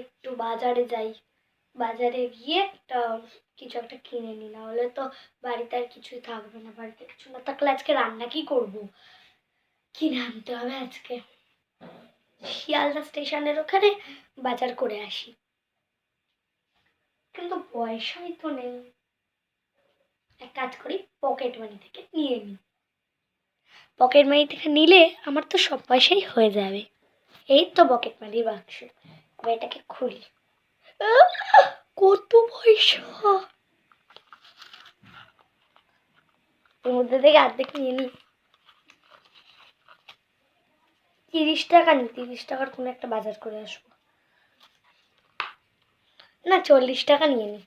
একটু বাজারে যাই, বাজারে গিয়ে কিছু একটা কিনে নিই, না হলে তো বাড়িতে আর কিছুই থাকবে না। বাড়িতে কিছু না থাকলে আজকে রান্না কি করব, কিনে আনতে হবে আজকে। শিয়ালদা স্টেশনের ওখানে বাজার করে আসি, কিন্তু পয়সাই তো নেই। এক কাজ করি, পকেট মানি থেকে নিয়ে নিই। পকেট মানি থেকে নিলে আমার তো সব পয়সাই হয়ে যাবে। এই তো পকেট মানির বাক্স, এবার এটাকে খুলি। কত পয়সা! এর মধ্যে থেকে অর্ধেক নিয়ে নিই। 30 টাকা নিই, 30 টাকার কোনো একটা বাজার করে আসবো। না, 40 টাকা নিয়ে নিই।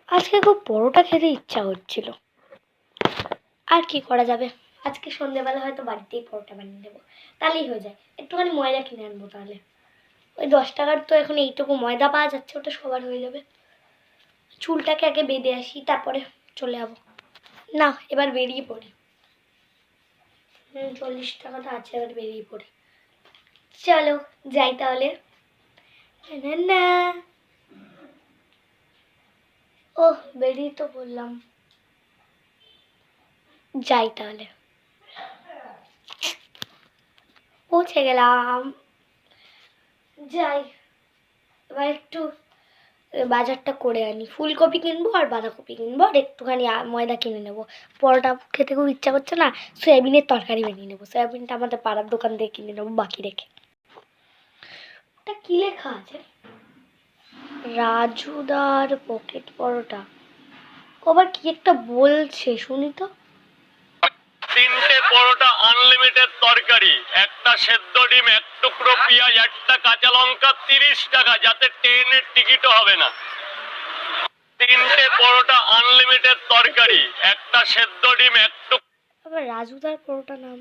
আজকে খুব পরোটা খেতে ইচ্ছা হচ্ছিল, আর কি করা যাবে। আজকে সন্ধ্যেবেলা হয়তো বাড়িতেই পরোটা বানিয়ে দেবো, তাহলেই হয়ে যায়। একটুখানি ময়দা কিনে আনবো, তাহলে ওই 10 টাকার তো এখন এইটুকু ময়দা পাওয়া যাচ্ছে, ওটা সবার হয়ে যাবে। চুলটাকে আগে বেঁধে আসি, তারপরে চলে যাবো। না, এবার বেরিয়ে পড়ি। 40 টাকাটা আছে, এবার বেরিয়ে পড়ি। চলো যাই তাহলে। না, ও বেরিয়ে তো বললাম, যাই তাহলে। পৌঁছে গেলাম, যাই। এবার একটু বাজারটা করে আনি। ফুলকপি কিনবো আর বাঁধাকপি কিনবো, আর একটুখানি ময়দা কিনে নেবো। পরোটা খেতে খুব ইচ্ছা করছে না, সয়াবিনের তরকারি বানিয়ে নেবো। সয়াবিনটা আমাদের পাড়ার দোকান থেকে কিনে নেবো বাকি রেখে। ওটা কি লেখা আছে? রাজুদার পকেট পরোটা। আবার কি একটা বলছে, শুনি তো। 3টে পরোটা, আনলিমিটেড তরকারি, একটা সেদ্ধ ডিম, এক টুকরো পেঁয়াজ, একটা কাঁচা লঙ্কা, 30 টাকা, যাতে ট্রেনের টিকিটও হবে না। 3টে পরোটা, আনলিমিটেড তরকারি, একটা সেদ্ধ ডিম, এক টুকরো। আবার রাজুদার পরোটা নাম,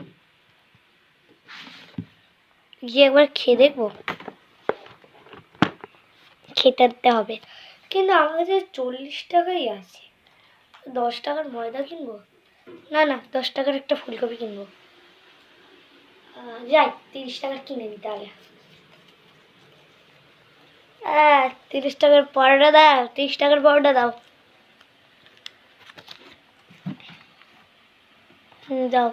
গিয়ে একবার খেয়ে দেখবো, খেতে হবে। কিন্তু আমার কাছে 40 টাকাই আছে, 10 টাকার ময়দা কিনবো না, না 10 টাকার একটা ফুলকপি কিনবো। যাই, 30 টাকার কিনে নিই তাহলে। 30 টাকার পরোটা দাও, 30 টাকার পরোটা দাও। দাও।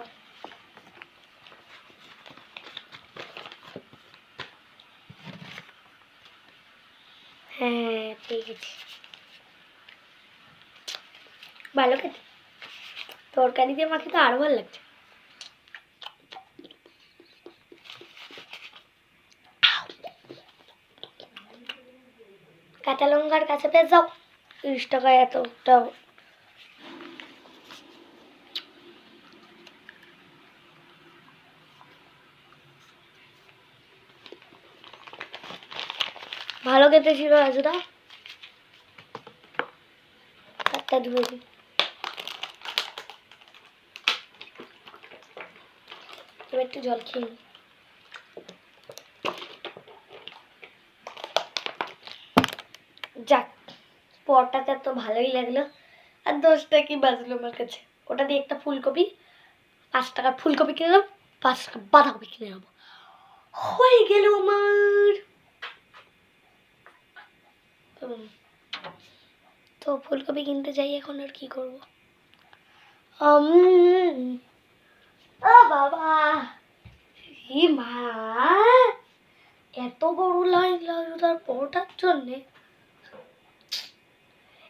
হ্যাঁ, ঠিক আছে, ভালো খেতে। তরকারি দিয়ে মাখি তো আরো ভালো লাগছে। কাঁচা লঙ্কার কাছে পেয়ে যাও, 30 টাকায় এতটা। ভালো খেতে ছিল রাজুদা। হাতটা ধুয়ে দিই। এবার একটু জল খেয়ে নিই। যাক, পরোটাটা তো ভালোই লাগলো। আর 10 টাকা কি বাঁচলো আমার কাছে, ওটা দিয়ে একটা ফুলকপি, 5 টাকার ফুলকপি কিনে নেবো, 5 টাকা বাঁধাকপি কিনে নেবো, হয়ে গেল আমার। তো ফুলকপি কিনতে যাই এখন, আর কি করবো। ও বাবা, হে মা, এত বড় লাইন লাগলো তার পরোটার জন্যে।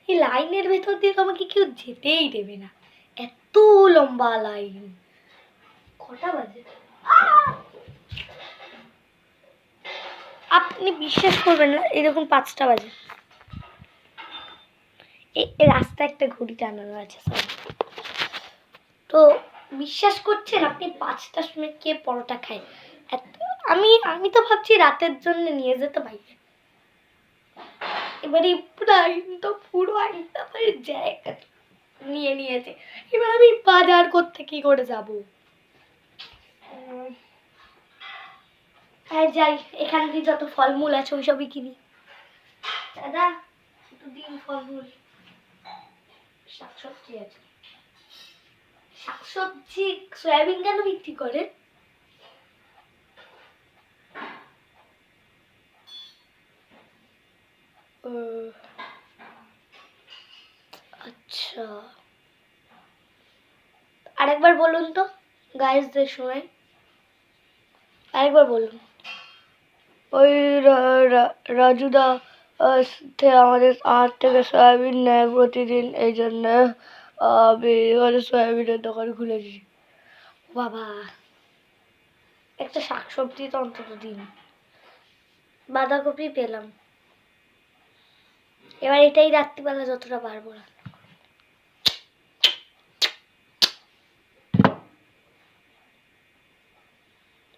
এই লাইনের ভেতর দিয়ে তো আমাকে কেউ যেতেই দেবে না, এত লম্বা লাইন। কটা বাজে? আপনি বিশ্বাস করবেন না, এরকম 5টা বাজে। এই রাস্তা একটা ঘড়ি টানানো আছে সব। তো বিশ্বাস করছেন আপনি, 5টার সময় কে পরোটা খায়? আমি তো ভাবছি রাতের জন্য নিয়ে যেতে পারি। এবারে লাইনটা পুরো একটা জায়গা নিয়ে নিয়েছে। এবার আমি বাজার করতে কি করে যাব? হ্যাঁ যাই, এখান থেকে যত ফলমূল আছে ওই সবই কিনি। দাদা, একটু দিন ফলমূল। শাকসবজি আছে। শাকসবজি, সয়াবিন কেন বিক্রি করে? আচ্ছা, আরেকবার বলুন তো গাইজদের সময়, আরেকবার বলুন। ওই রাজুদা আমাদের থেকে সয়াবিন নেয় প্রতিদিন, এই জন্য আমি এখানে সয়াবিনের দোকান খুলেছি। বাবা, একটা শাকসবজি তো অন্তত দিন। বাঁধাকপি পেলাম, এবার এটাই রাত্রিবেলা যতটা পারবো না।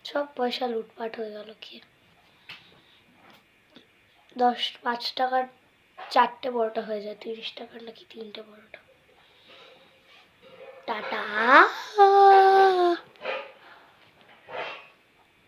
সব পয়সা লুটপাট হয়ে গেল কি। 5 টাকার 4টে পরোটা হয়ে যায়, 30 টাকার নাকি 3টে পরোটা। টাটা।